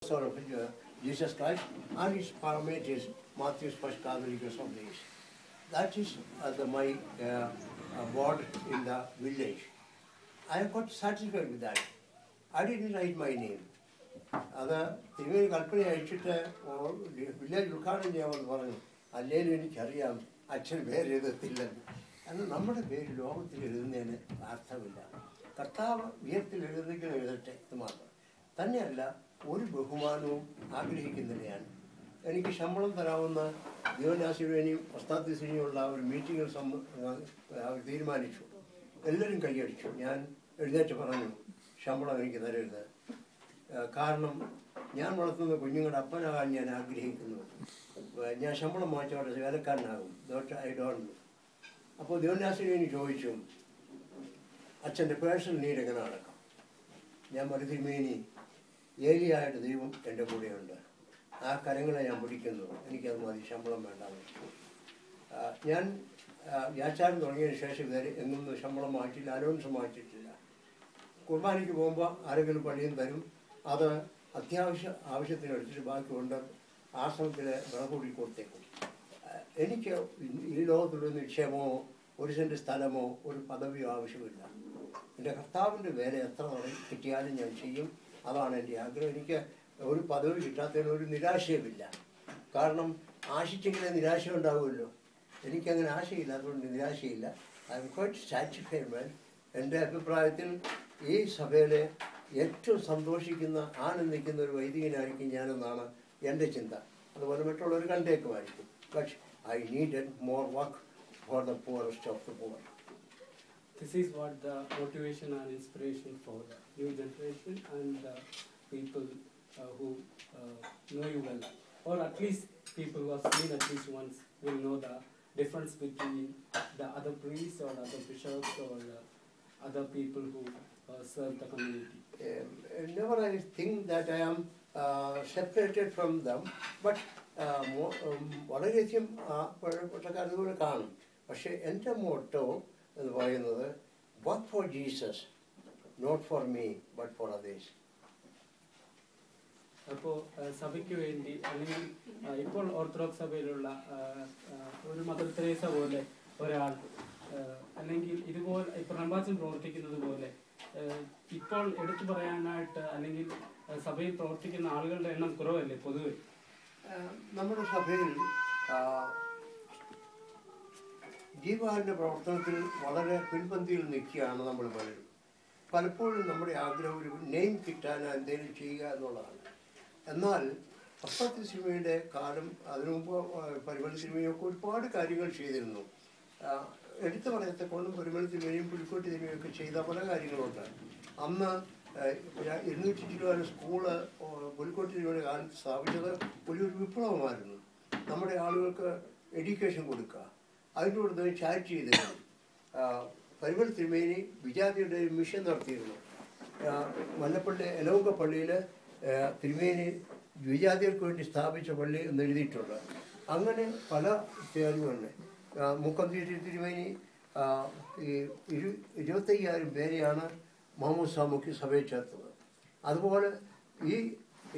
Sort of Jesus Christ, and his paramate is Matthew's first Catholicus of these. That is my board in the village. I got satisfied with that. I didn't write my name. Other the company I should village Lucan one, a lady in Kariam, I shall wear the Tillan. And the number of very long in Arthavilla. Kartava, we have to take the mother. Tanyella. ഒരു ബഹുമാനവും ആഗ്രഹിക്കുന്നില്ലയാണ്. എനിക്ക് ശമ്പളം തരാവുന്ന ദേവനാസിയുടെയും ഒസ്താദിസിനെയുള്ള ഒരു മീറ്റിങ്ങിൽ അവർ തീരുമാനിച്ചു. എല്ലാവരും കൈയടിച്ചു. ഞാൻ എഴുന്നേറ്റ് പറഞ്ഞു, ശമ്പളം എനിക്ക് തരരുത്. കാരണം ഞാൻ വളർത്തുന്ന കുഞ്ഞുങ്ങളുടെ അപ്പനാകാൻ ഞാൻ ആഗ്രഹിക്കുന്നു. ഞാൻ ശമ്പളം വാങ്ങിച്ചവരുടെ വേലക്കാരനാകും. I don't. അപ്പോൾ ദേവനാസിനെ ചോദിച്ചു, അച്ഛൻ്റെ പേഴ്സണൽ നീഡ് എങ്ങനെ നടക്കാം? ഞാൻ മരുതിമേനി ഏലിയായിട്ട് ദൈവം എൻ്റെ കൂടെയുണ്ട്. ആ കരങ്ങളെ ഞാൻ പിടിക്കുന്നു. എനിക്കത് മതി, ശമ്പളം വേണ്ടാന്ന്. ഞാൻ വ്യാചാരം തുടങ്ങിയതിന് ശേഷം ഇതുവരെ എങ്ങും ശമ്പളം മാറ്റിയില്ല, അലോൺസ് മാറ്റിയിട്ടില്ല. കുർബാനയ്ക്ക് പോകുമ്പോൾ ആരെങ്കിലും പള്ളിയും തരും. അത് ആവശ്യത്തിനെടുത്തിട്ട് ബാക്കി കൊണ്ട് ആശ്രമത്തിലെ വിളകൂടി കൊടുത്തേക്കും. എനിക്ക് ഈ ലോകത്തുള്ള നിക്ഷേപമോ ഒരു സെൻറ്റ് സ്ഥലമോ ഒരു പദവിയോ ആവശ്യമില്ല. എൻ്റെ കർത്താവിൻ്റെ വേല എത്ര കിട്ടിയാലും ഞാൻ ചെയ്യും. അതാണ് എൻ്റെ ആഗ്രഹം. എനിക്ക് ഒരു പദവി കിട്ടാത്തതിന് ഒരു നിരാശയുമില്ല. കാരണം ആശിച്ചെങ്കിലേ നിരാശ ഉണ്ടാവുമല്ലോ. എനിക്കങ്ങനെ ആശയില്ല, അതുകൊണ്ട് നിരാശയില്ല. I am quite satisfied. എൻ്റെ അഭിപ്രായത്തിൽ ഈ സഭയിലെ ഏറ്റവും സന്തോഷിക്കുന്ന ആനന്ദിക്കുന്ന ഒരു വൈദികനായിരിക്കും ഞാനെന്നാണ് എൻ്റെ ചിന്ത. അതുപോലെ മറ്റുള്ളവർ കണ്ടേക്കുമായിരിക്കും. But I needed more work for the poorest of the poor. This is what the motivation and inspiration for the new generation and the people who know you well, or at least people who have seen at least once will know the difference between the other priests or other bishops or other people who serve the community. Never I think that I am separated from them, but വളരെയധികം അതുപോലെ കാണും. പക്ഷേ എൻ്റെ motto എന്ന് പറയുന്നത് work for Jesus, not for me but for others. അപ്പോൾ സഭയ്ക്ക് വേണ്ടി അല്ലെങ്കിൽ ഇപ്പോൾ ഓർത്തഡോക്സ് സഭയിലുള്ള ഒരു മദർ തെരേസ പോലെ ഒരാൾ അല്ലെങ്കിൽ ഇതുപോലെ ഇപ്പോൾ റംബാച്ചൻ പ്രവർത്തിക്കുന്നത് പോലെ ഇപ്പോൾ എടുത്തു പറയാനായിട്ട് അല്ലെങ്കിൽ സഭയിൽ പ്രവർത്തിക്കുന്ന ആളുകളുടെ എണ്ണം കുറവല്ലേ പൊതുവെ? നമ്മുടെ സഭയിൽ ജീവകാരുണ്യ പ്രവർത്തനത്തിൽ വളരെ പിൻപന്തിയിൽ നിൽക്കുകയാണ് നമ്മൾ പലരും. പലപ്പോഴും നമ്മുടെ ആഗ്രഹം ഒരു നെയിം കിട്ടാൻ എന്തെങ്കിലും ചെയ്യുക എന്നുള്ളതാണ്. എന്നാൽ അപ്പത്തി സിനിമയുടെ കാലം, അതിനു മുമ്പ് പരിമള സിനിമയൊക്കെ ഒരുപാട് കാര്യങ്ങൾ ചെയ്തിരുന്നു. എടുത്തു പറയത്തെക്കൊണ്ടും പരിമള സിനിമയും പുലിക്കോട്ടി സിനിമയൊക്കെ ചെയ്ത പല കാര്യങ്ങളുണ്ട്. അന്ന് 200 സ്കൂള് പുലിക്കോട്ടി സിനിമയുടെ കാലത്ത് സ്ഥാപിച്ചത് വലിയൊരു വിപ്ലവമായിരുന്നു. നമ്മുടെ ആളുകൾക്ക് എഡ്യൂക്കേഷൻ കൊടുക്കുക, അതിൻ്റെ കൂടെ ചാറ്റ് ചെയ്തിരുന്നു. പരിമൾ തിരുമേനി വിജാതിയുടെ മിഷൻ നടത്തിയിരുന്നു. മല്ലപ്പള്ളി എലവുങ്ക പള്ളിയിൽ തിരുമേനി വിജാതികൾക്ക് വേണ്ടി സ്ഥാപിച്ച പള്ളി എന്ന് എഴുതിയിട്ടുണ്ട്. അങ്ങനെ പല കാര്യങ്ങളുണ്ട്. മുക്കന്തിരി തിരുമേനി 25,000 പേരെയാണ് മാമോസ മുഖ്യ സഭയിൽ ചേർത്തത്. അതുപോലെ ഈ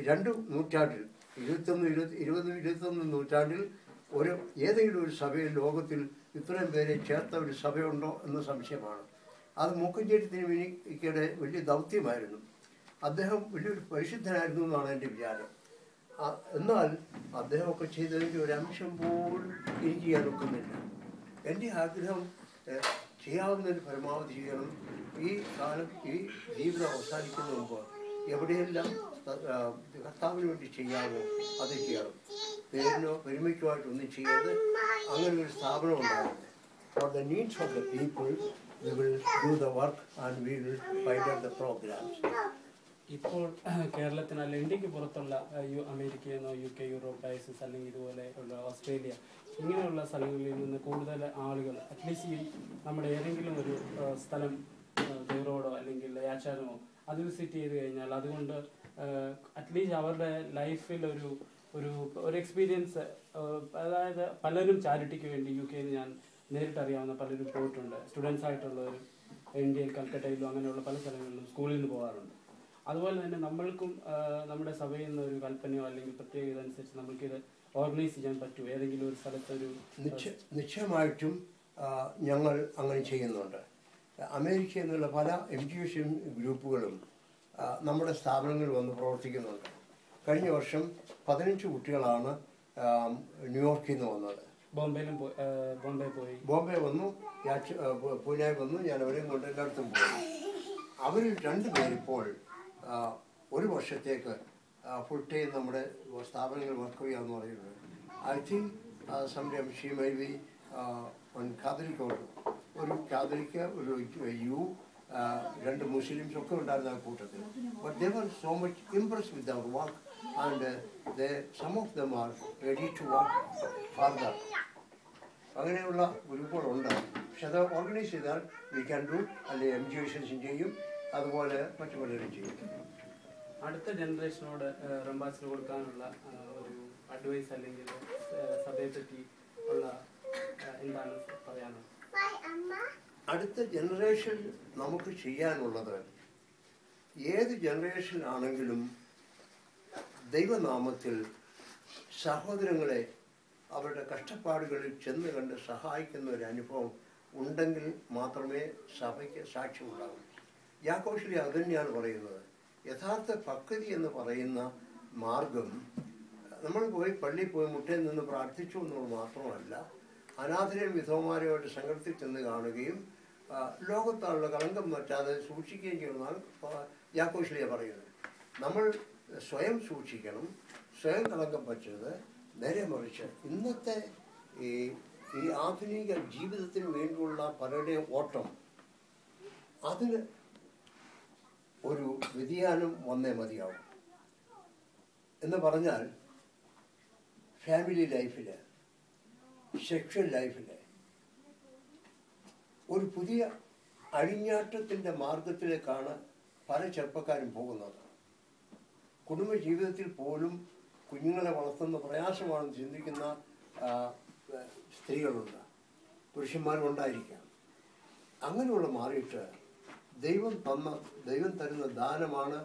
2 നൂറ്റാണ്ടിൽ 21 നൂറ്റാണ്ടിൽ ഏതെങ്കിലും ഒരു സഭയിൽ ലോകത്തിൽ ഇത്രയും പേരെ ചേർത്ത ഒരു സഭയുണ്ടോ എന്ന സംശയമാണ്. അത് മൂക്കഞ്ചേരി തിരുമേനിയുടെ വലിയ ദൗത്യമായിരുന്നു. അദ്ദേഹം വലിയൊരു പരിശുദ്ധനായിരുന്നു എന്നാണ് എൻ്റെ വിചാരം. എന്നാൽ അദ്ദേഹമൊക്കെ ചെയ്തതിൻ്റെ ഒരു അംശം പോലും എനിക്ക് ചെയ്യാൻ ഒക്കുന്നില്ല. എൻ്റെ ആഗ്രഹം ചെയ്യാവുന്നതിന് പരമാവധി ചെയ്യണം. ഈ കാലം, ഈ ജീവിതം അവസാനിക്കുന്ന മുമ്പ് എവിടെയെല്ലാം കർത്താവിന് വേണ്ടി ചെയ്യാമോ അത് ചെയ്യണം. പേരിനോ പെരുമയ്ക്കുമായിട്ടൊന്നും ചെയ്യരുത്. അങ്ങനെ ഒരു സ്ഥാപനം ഉണ്ടാകുന്നത്. For the needs of the people we will do the work and we will find out the programs. ഇപ്പോൾ കേരളത്തിന് അല്ല ഇന്ത്യക്ക് പുറത്തുള്ള അമേരിക്കയെന്നോ UK, യൂറോപ്പ് ഡയസിസ് അല്ലെങ്കിൽ ഇതുപോലെ ഉള്ള ഓസ്ട്രേലിയ ഇങ്ങനെയുള്ള സ്ഥലങ്ങളിൽ നിന്ന് കൂടുതൽ ആളുകൾ അറ്റ്ലീസ്റ്റ് നമ്മുടെ ഏതെങ്കിലും ഒരു സ്ഥലം ദേവറോഡോ അല്ലെങ്കിൽ യാച്ചാരമോ അത് വിസിറ്റ് ചെയ്ത് കഴിഞ്ഞാൽ അതുകൊണ്ട് അറ്റ്ലീസ്റ്റ് അവരുടെ ലൈഫിൽ ഒരു എക്സ്പീരിയൻസ്, അതായത് പലരും ചാരിറ്റിക്ക് വേണ്ടി UK ഞാൻ നേരിട്ടറിയാവുന്ന പലരും പോയിട്ടുണ്ട്. സ്റ്റുഡൻസ് ആയിട്ടുള്ളവരും ഇന്ത്യയിൽ കൽക്കട്ടയിലും അങ്ങനെയുള്ള പല സ്ഥലങ്ങളിലും സ്കൂളിൽ നിന്ന് പോകാറുണ്ട്. അതുപോലെ തന്നെ നമ്മൾക്കും നമ്മുടെ സഭയിൽ നിന്ന് ഒരു കൽപ്പനയോ അല്ലെങ്കിൽ പ്രത്യേക ഇതനുസരിച്ച് നമ്മൾക്കിത് ഓർഗനൈസ് ചെയ്യാൻ പറ്റുമോ? ഏതെങ്കിലും ഒരു സ്ഥലത്തൊരു നിശ്ചയമായിട്ടും ഞങ്ങൾ അങ്ങനെ ചെയ്യുന്നുണ്ട്. അമേരിക്കയിൽ നിന്നുള്ള പല എഡ്യൂക്കേഷൻ ഗ്രൂപ്പുകളും നമ്മുടെ സ്ഥാപനങ്ങളിൽ വന്ന് പ്രവർത്തിക്കുന്നുണ്ട്. കഴിഞ്ഞ വർഷം 15 കുട്ടികളാണ് ന്യൂയോർക്കിൽ നിന്ന് വന്നത്. ബോംബെ വന്നു, പൂനെ വന്നു, ഞാൻ അവരെയും കൊണ്ട് എല്ലായിടത്തും പോയി. അവരിൽ 2 പേരിപ്പോൾ 1 വർഷത്തേക്ക് ഫുൾ ടൈം നമ്മുടെ സ്ഥാപനങ്ങൾ വർക്ക് ചെയ്യാമെന്ന് പറയുന്നത്. ഐ തിങ്ക് സംരം ഷീ മൈ ബി കാതലിക്കോട്, ഒരു കാതലിക്ക്, ഒരു യു, 2 മുസ്ലിംസ് ഒക്കെ ഉണ്ടായിരുന്ന ആ കൂട്ടത്തിൽ. But they were so much impressed with our work and some of them are ready to work further. അങ്ങനെയുള്ള ഗ്രൂപ്പുകളുണ്ട്. പക്ഷെ അത് ഓർഗനൈസ് ചെയ്താൽ വി ക്യാൻ ഡു, അല്ലെങ്കിൽ എംജിയേഷൻസും ചെയ്യും, അതുപോലെ മറ്റു പലരും ചെയ്യും. അടുത്ത ജനറേഷനോട് റംബാസിന് കൊടുക്കാനുള്ള ഒരു അഡ്വൈസ് അല്ലെങ്കിൽ സഭയെ പറ്റി ഉള്ള എന്താണ് പറയാനുള്ളത്? അടുത്ത ജനറേഷൻ നമുക്ക് ചെയ്യാനുള്ളത്, ഏത് ജനറേഷൻ ആണെങ്കിലും ദൈവനാമത്തിൽ സഹോദരങ്ങളെ അവരുടെ കഷ്ടപ്പാടുകളിൽ ചെന്ന് കണ്ട് സഹായിക്കുന്ന ഒരു അനുഭവം ഉണ്ടെങ്കിൽ മാത്രമേ സഭയ്ക്ക് സാക്ഷ്യമുണ്ടാകൂ. യാക്കോബ് അത് തന്നെയാണ് പറയുന്നത്. യഥാർത്ഥ ഭക്തി എന്ന് പറയുന്ന മാർഗം നമ്മൾ പോയി പള്ളിയിൽ പോയി മുട്ടയിൽ നിന്ന് പ്രാർത്ഥിച്ചു എന്നുള്ളത് മാത്രമല്ല, അനാഥരെയും വിധവമാരെയുമായിട്ട് സംഘത്തിൽ ചെന്ന് കാണുകയും ലോകത്താലുള്ള കളങ്കം പറ്റാതെ സൂക്ഷിക്കുകയും ചെയ്യുന്നതാണ് യാക്കോബ് പറയുന്നത്. നമ്മൾ സ്വയം സൂക്ഷിക്കണം, സ്വയം കളങ്കം പറ്റരുത്. നേരെ മറിച്ച് ഇന്നത്തെ ഈ ആധുനിക ജീവിതത്തിന് വേണ്ടിയുള്ള പലരുടെയും ഓട്ടം, അതിന് ഒരു വ്യതിയാനം വന്നേ മതിയാവും. എന്ന് പറഞ്ഞാൽ ഫാമിലി ലൈഫിൽ, സെക്ഷൽ ലൈഫിൽ ഒരു പുതിയ അഴിഞ്ഞാട്ടത്തിൻ്റെ മാർഗത്തിലേക്കാണ് പല ചെറുപ്പക്കാരും പോകുന്നത്. കുടുംബജീവിതത്തിൽ പോലും കുഞ്ഞുങ്ങളെ വളർത്തുന്ന പ്രയാസമാണെന്ന് ചിന്തിക്കുന്ന സ്ത്രീകളുണ്ട്, പുരുഷന്മാരുണ്ടായിരിക്കാം. അങ്ങനെയുള്ള മാറിയിട്ട് ദൈവം തരുന്ന ദാനമാണ്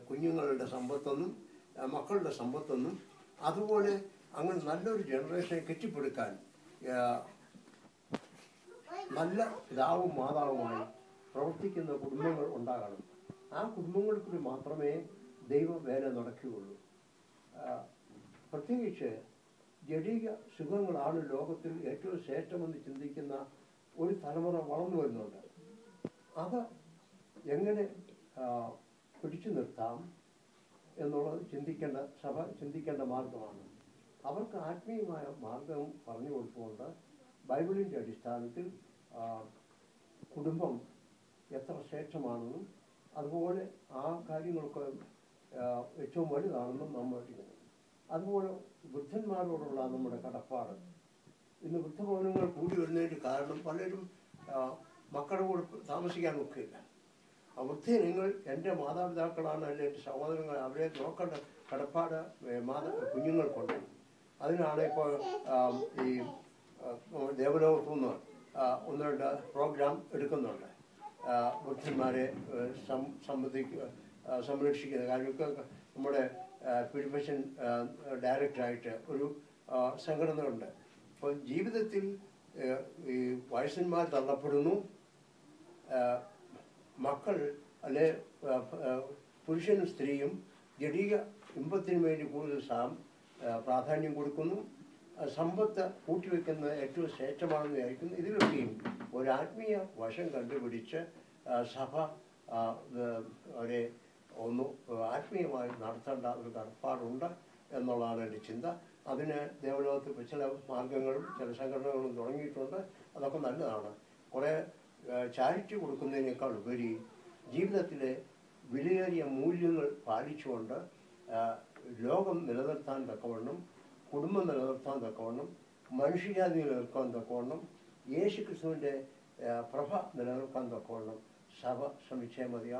കുഞ്ഞുങ്ങളുടെ സമ്പത്തെന്നും മക്കളുടെ സമ്പത്തെന്നും. അതുപോലെ അങ്ങനെ നല്ലൊരു ജനറേഷനെ കെട്ടിപ്പടുക്കാൻ നല്ല പിതാവും മാതാവുമായി പ്രവർത്തിക്കുന്ന കുടുംബങ്ങൾ ഉണ്ടാകണം. ആ കുടുംബങ്ങൾക്ക് മാത്രമേ ദൈവവേല നടക്കുകയുള്ളൂ. പ്രത്യേകിച്ച് ജഡിക സുഖങ്ങളാണ് ലോകത്തിൽ ഏറ്റവും ശ്രേഷ്ഠമെന്ന് ചിന്തിക്കുന്ന ഒരു തലമുറ വളർന്നു വരുന്നുണ്ട്. അത് എങ്ങനെ പിടിച്ചു നിർത്താം എന്നുള്ളത് സഭ ചിന്തിക്കേണ്ട മാർഗമാണ്. അവർക്ക് ആത്മീയമായ മാർഗം പറഞ്ഞു കൊടുത്തുകൊണ്ട് ബൈബിളിൻ്റെ അടിസ്ഥാനത്തിൽ കുടുംബം എത്ര ശ്രേഷ്ഠമാണെന്നും അതുപോലെ ആ കാര്യങ്ങളൊക്കെ ഏറ്റവും വലുതാണെന്നും നമ്മൾ പഠിക്കുന്നു. അതുപോലെ വൃദ്ധന്മാരോടുള്ള നമ്മുടെ കടപ്പാട്, ഇന്ന് വൃദ്ധഭവനങ്ങൾ കൂടി വരുന്നതിന് കാരണം പലരും മക്കളുടെ കൂടെ താമസിക്കാൻ ഒക്കില്ല. വൃദ്ധജനങ്ങൾ എൻ്റെ മാതാപിതാക്കളാണ്, അല്ലെങ്കിൽ എൻ്റെ സഹോദരങ്ങൾ, അവരെ നോക്കേണ്ട കടപ്പാട് കുഞ്ഞുങ്ങൾക്കുണ്ട്. അതിനാണ് ഇപ്പോൾ ഈ ദേവലോകത്തു നിന്ന് 1-2 പ്രോഗ്രാം എടുക്കുന്നുണ്ട്. വൃദ്ധന്മാരെ സംരക്ഷിക്കുന്ന കാര്യങ്ങൾക്ക് നമ്മുടെ പ്യൂരിഫിക്കേഷൻ ഡയറക്ടറായിട്ട് ഒരു സംഘടനയുണ്ട്. അപ്പോൾ ജീവിതത്തിൽ ഈ വയസ്സന്മാർ തള്ളപ്പെടുന്നു, മക്കൾ അല്ലെ പുരുഷനും സ്ത്രീയും ജഡിക ഇമ്പത്തിന് വേണ്ടി കൂടുതൽ പ്രാധാന്യം കൊടുക്കുന്നു, സമ്പത്ത് കൂട്ടിവെക്കുന്ന ഏറ്റവും ശ്രേഷ്ഠമാണെന്ന് വിചാരിക്കുന്നു. ഇതിലൊക്കെയും ഒരു ആത്മീയ വശം കണ്ടുപിടിച്ച് സഭ അവരെ ഒന്ന് ആത്മീയമായി നടത്തേണ്ട ഒരു കടപ്പാടുണ്ട് എന്നുള്ളതാണ് എൻ്റെ ചിന്ത. അതിന് ദേവലോകത്ത് ചില മാർഗങ്ങളും ചില സംഘടനകളും തുടങ്ങിയിട്ടുണ്ട്. അതൊക്കെ നല്ലതാണ്. കുറേ ചാരിറ്റി കൊടുക്കുന്നതിനേക്കാൾ ഉപരി ജീവിതത്തിലെ വിലയേറിയ മൂല്യങ്ങൾ പാലിച്ചുകൊണ്ട് ലോകം നിലനിർത്താൻ തക്കവണ്ണം, കുടുംബം നിലനിർത്താൻ തക്കവണ്ണം, മനുഷ്യജാതി നിലനിർത്താൻ തക്കവണ്ണം, യേശു ക്രിസ്തുവിൻ്റെ പ്രഭ നിലനിർത്താൻ തക്കവണ്ണം സഭ ശ്രമിച്ചേ മതിയാവും.